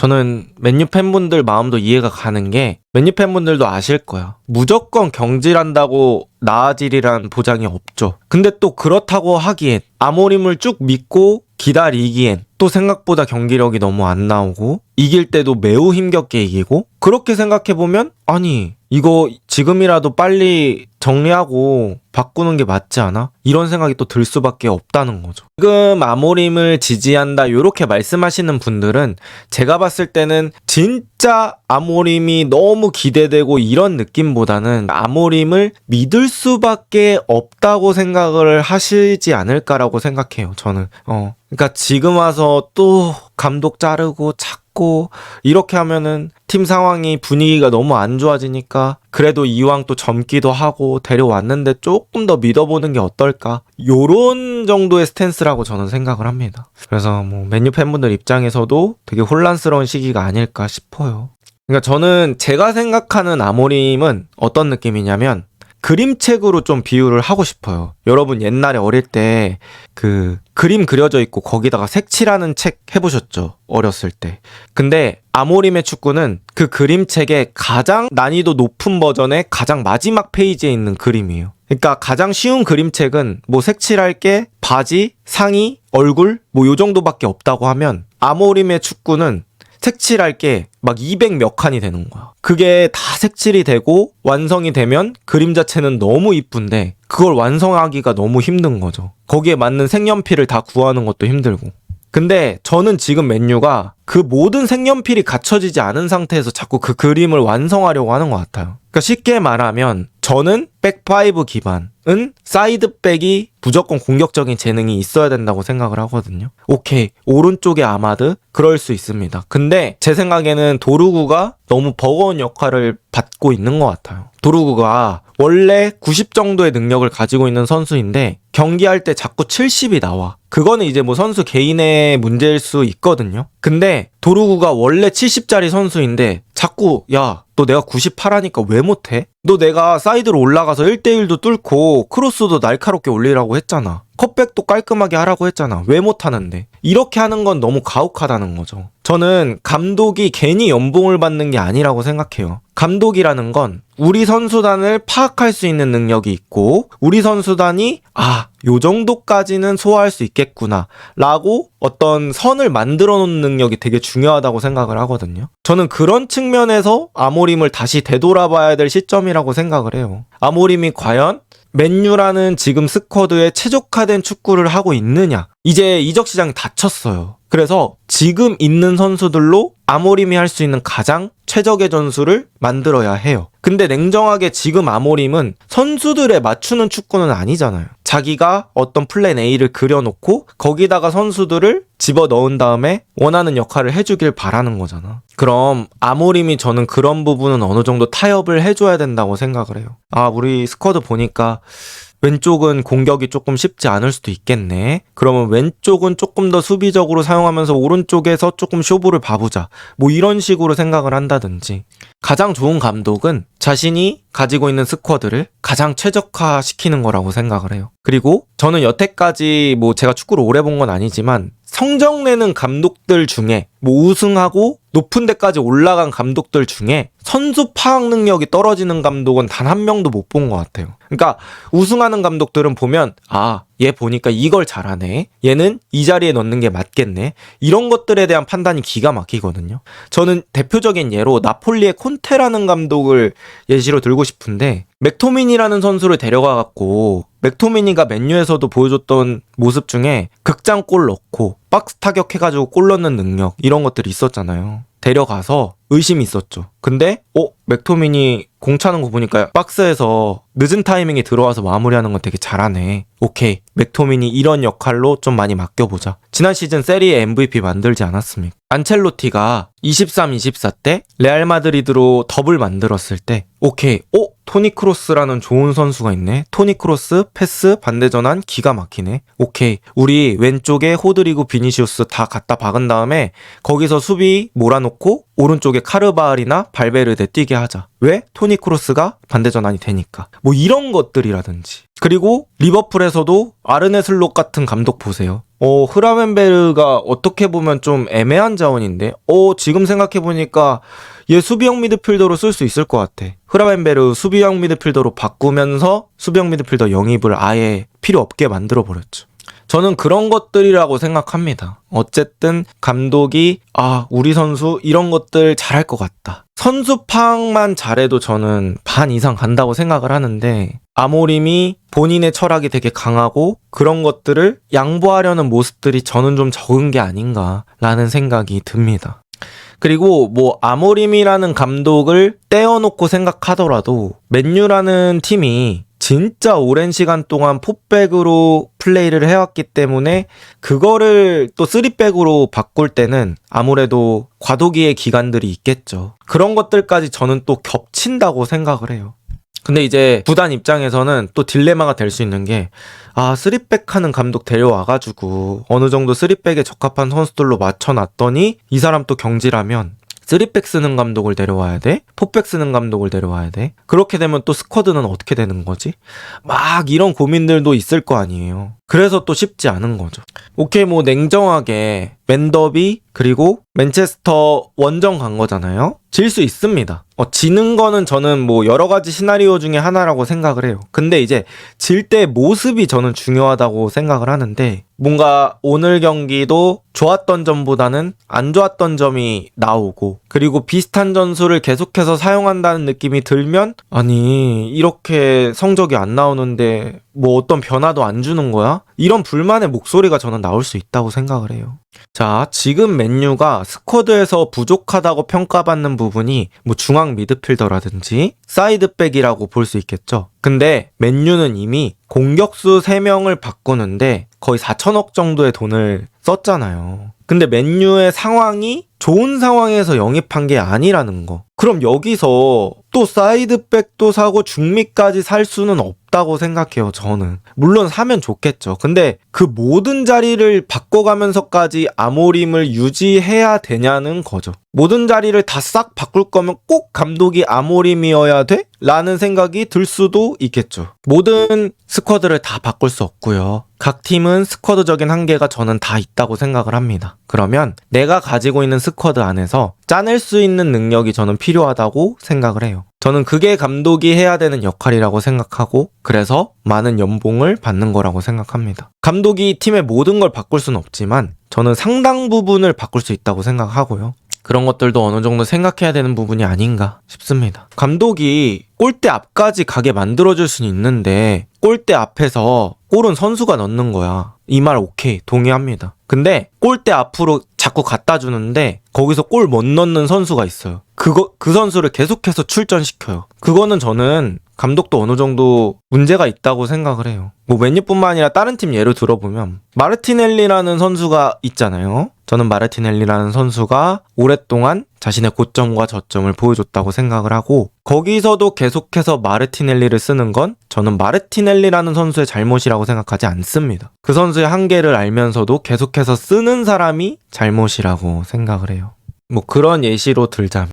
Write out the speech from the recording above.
저는 맨유 팬분들 마음도 이해가 가는 게 맨유 팬분들도 아실 거야. 무조건 경질한다고 나아지리란 보장이 없죠. 근데 또 그렇다고 하기엔 아모림을 쭉 믿고 기다리기엔 또 생각보다 경기력이 너무 안 나오고 이길 때도 매우 힘겹게 이기고 그렇게 생각해보면 아니 이거 지금이라도 빨리 정리하고 바꾸는 게 맞지 않아? 이런 생각이 또 들 수밖에 없다는 거죠. 지금 아모림을 지지한다 이렇게 말씀하시는 분들은 제가 봤을 때는 진짜 아모림이 너무 기대되고 이런 느낌보다는 아모림을 믿을 수밖에 없다고 생각을 하시지 않을까라고 생각해요. 저는 그러니까 지금 와서 또 감독 자르고 찾고 이렇게 하면은 팀 상황이 분위기가 너무 안 좋아지니까 그래도 이왕 또 젊기도 하고 데려왔는데 조금 더 믿어보는 게 어떨까 요런 정도의 스탠스라고 저는 생각을 합니다. 그래서 뭐 맨유 팬분들 입장에서도 되게 혼란스러운 시기가 아닐까 싶어요. 그러니까 저는 제가 생각하는 아모림은 어떤 느낌이냐면 그림책으로 좀 비유를 하고 싶어요. 여러분 옛날에 어릴 때 그 그림 그려져 있고 거기다가 색칠하는 책 해보셨죠? 어렸을 때. 근데 아모림의 축구는 그 그림책의 가장 난이도 높은 버전의 가장 마지막 페이지에 있는 그림이에요. 그러니까 가장 쉬운 그림책은 뭐 색칠할 게 바지, 상의, 얼굴 뭐 요 정도밖에 없다고 하면 아모림의 축구는 색칠할 게 막 200 몇 칸이 되는 거야. 그게 다 색칠이 되고 완성이 되면 그림 자체는 너무 이쁜데 그걸 완성하기가 너무 힘든 거죠. 거기에 맞는 색연필을 다 구하는 것도 힘들고. 근데 저는 지금 맨유가 그 모든 색연필이 갖춰지지 않은 상태에서 자꾸 그 그림을 완성하려고 하는 것 같아요. 그러니까 쉽게 말하면 저는 백5 기반은 사이드백이 무조건 공격적인 재능이 있어야 된다고 생각을 하거든요. 오케이, 오른쪽에 아마드 그럴 수 있습니다. 근데 제 생각에는 도루구가 너무 버거운 역할을 받고 있는 것 같아요. 도루구가 원래 90 정도의 능력을 가지고 있는 선수인데 경기할 때 자꾸 70이 나와. 그거는 이제 뭐 선수 개인의 문제일 수 있거든요. 근데 도루구가 원래 70짜리 선수인데 자꾸 야 너 내가 98 하니까 왜 못해? 너 내가 사이드로 올라가서 1대1도 뚫고 크로스도 날카롭게 올리라고 했잖아. 컷백도 깔끔하게 하라고 했잖아. 왜 못하는데? 이렇게 하는 건 너무 가혹하다는 거죠. 저는 감독이 괜히 연봉을 받는 게 아니라고 생각해요. 감독이라는 건 우리 선수단을 파악할 수 있는 능력이 있고 우리 선수단이 요 정도까지는 소화할 수 있겠구나 라고 어떤 선을 만들어 놓는 능력이 되게 중요하다고 생각을 하거든요. 저는 그런 측면에서 아모림을 다시 되돌아봐야 될 시점이라고 생각을 해요. 아모림이 과연 맨유라는 지금 스쿼드에 최적화된 축구를 하고 있느냐? 이제 이적 시장이 닫혔어요. 그래서 지금 있는 선수들로 아모림이 할 수 있는 가장 최적의 전술을 만들어야 해요. 근데 냉정하게 지금 아모림은 선수들에 맞추는 축구는 아니잖아요. 자기가 어떤 플랜 A를 그려놓고 거기다가 선수들을 집어넣은 다음에 원하는 역할을 해주길 바라는 거잖아. 그럼 아모림이 저는 그런 부분은 어느 정도 타협을 해줘야 된다고 생각을 해요. 우리 스쿼드 보니까 왼쪽은 공격이 조금 쉽지 않을 수도 있겠네. 그러면 왼쪽은 조금 더 수비적으로 사용하면서 오른쪽에서 조금 쇼부를 봐보자. 뭐 이런 식으로 생각을 한다든지. 가장 좋은 감독은 자신이 가지고 있는 스쿼드를 가장 최적화시키는 거라고 생각을 해요. 그리고 저는 여태까지 뭐 제가 축구를 오래 본 건 아니지만 성적내는 감독들 중에 뭐 우승하고 높은 데까지 올라간 감독들 중에 선수 파악 능력이 떨어지는 감독은 단 한 명도 못 본 것 같아요. 그러니까 우승하는 감독들은 보면 얘 보니까 이걸 잘하네. 얘는 이 자리에 넣는 게 맞겠네. 이런 것들에 대한 판단이 기가 막히거든요. 저는 대표적인 예로 나폴리의 콘테라는 감독을 예시로 들고 싶은데 맥토미니라는 선수를 데려가갖고 맥토미니가 맨유에서도 보여줬던 모습 중에 극장골 넣고 박스 타격해가지고 골 넣는 능력 이런 것들이 있었잖아요. 데려가서 의심이 있었죠. 근데 맥토미니 공 차는 거 보니까 박스에서 늦은 타이밍에 들어와서 마무리하는 건 되게 잘하네. 오케이, 맥토미니 이런 역할로 좀 많이 맡겨보자. 지난 시즌 세리에 MVP 만들지 않았습니까? 안첼로티가 23-24 때 레알 마드리드로 더블 만들었을 때 오케이, 토니 크로스라는 좋은 선수가 있네. 토니 크로스, 패스, 반대 전환 기가 막히네. 오케이, 우리 왼쪽에 호드리고 비니시우스 다 갖다 박은 다음에 거기서 수비 몰아놓고 오른쪽에 카르바알이나 발베르데 뛰게 하자. 왜? 토니 크로스가 반대 전환이 되니까. 뭐 이런 것들이라든지. 그리고 리버풀에서도 아르네 슬롯 같은 감독 보세요. 흐라벤베르가 어떻게 보면 좀 애매한 자원인데 지금 생각해보니까 얘 수비형 미드필더로 쓸 수 있을 것 같아. 흐라벤베르 수비형 미드필더로 바꾸면서 수비형 미드필더 영입을 아예 필요 없게 만들어버렸죠. 저는 그런 것들이라고 생각합니다. 어쨌든 감독이 우리 선수 이런 것들 잘할 것 같다. 선수 파악만 잘해도 저는 반 이상 간다고 생각을 하는데 아모림이 본인의 철학이 되게 강하고 그런 것들을 양보하려는 모습들이 저는 좀 적은 게 아닌가라는 생각이 듭니다. 그리고 뭐 아모림이라는 감독을 떼어놓고 생각하더라도 맨유라는 팀이 진짜 오랜 시간 동안 포백으로 플레이를 해왔기 때문에 그거를 또 3백으로 바꿀 때는 아무래도 과도기의 기간들이 있겠죠. 그런 것들까지 저는 또 겹친다고 생각을 해요. 근데 이제 구단 입장에서는 또 딜레마가 될 수 있는 게 3백 하는 감독 데려와가지고 어느 정도 3백에 적합한 선수들로 맞춰놨더니 이 사람 또 경질하면 3백 쓰는 감독을 데려와야 돼? 4백 쓰는 감독을 데려와야 돼? 그렇게 되면 또 스쿼드는 어떻게 되는 거지? 막 이런 고민들도 있을 거 아니에요. 그래서 또 쉽지 않은 거죠. 오케이, 뭐 냉정하게 맨더비 그리고 맨체스터 원정 간 거잖아요. 질 수 있습니다. 지는 거는 저는 뭐 여러 가지 시나리오 중에 하나라고 생각을 해요. 근데 이제 질 때 모습이 저는 중요하다고 생각을 하는데 뭔가 오늘 경기도 좋았던 점보다는 안 좋았던 점이 나오고 그리고 비슷한 전술을 계속해서 사용한다는 느낌이 들면 아니 이렇게 성적이 안 나오는데 뭐 어떤 변화도 안 주는 거야? 이런 불만의 목소리가 저는 나올 수 있다고 생각을 해요. 자, 지금 맨유가 스쿼드에서 부족하다고 평가받는 부분이 뭐 중앙 미드필더라든지 사이드백이라고 볼 수 있겠죠. 근데 맨유는 이미 공격수 3명을 바꾸는데 거의 4천억 정도의 돈을 썼잖아요. 근데 맨유의 상황이 좋은 상황에서 영입한 게 아니라는 거. 그럼 여기서 또 사이드백도 사고 중미까지 살 수는 없다고 생각해요, 저는. 물론 사면 좋겠죠. 근데 그 모든 자리를 바꿔가면서까지 아모림을 유지해야 되냐는 거죠. 모든 자리를 다 싹 바꿀 거면 꼭 감독이 아모림이어야 돼? 라는 생각이 들 수도 있겠죠. 모든 스쿼드를 다 바꿀 수 없고요. 각 팀은 스쿼드적인 한계가 저는 다 있다고 생각을 합니다. 그러면 내가 가지고 있는 스쿼드 안에서 짜낼 수 있는 능력이 저는 필요하다고 생각을 해요. 저는 그게 감독이 해야 되는 역할이라고 생각하고 그래서 많은 연봉을 받는 거라고 생각합니다. 감독이 팀의 모든 걸 바꿀 수는 없지만 저는 상당 부분을 바꿀 수 있다고 생각하고요. 그런 것들도 어느 정도 생각해야 되는 부분이 아닌가 싶습니다. 감독이 골대 앞까지 가게 만들어줄 수는 있는데 골대 앞에서 골은 선수가 넣는 거야. 이 말 오케이, 동의합니다. 근데 골대 앞으로 자꾸 갖다 주는데 거기서 골 못 넣는 선수가 있어요. 그 선수를 계속해서 출전시켜요. 그거는 저는 감독도 어느 정도 문제가 있다고 생각을 해요. 뭐 맨유뿐만 아니라 다른 팀 예로 들어보면 마르티넬리라는 선수가 있잖아요. 저는 마르티넬리라는 선수가 오랫동안 자신의 고점과 저점을 보여줬다고 생각을 하고 거기서도 계속해서 마르티넬리를 쓰는 건 저는 마르티넬리라는 선수의 잘못이라고 생각하지 않습니다. 그 선수의 한계를 알면서도 계속해서 쓰는 사람이 잘못이라고 생각을 해요. 뭐 그런 예시로 들자면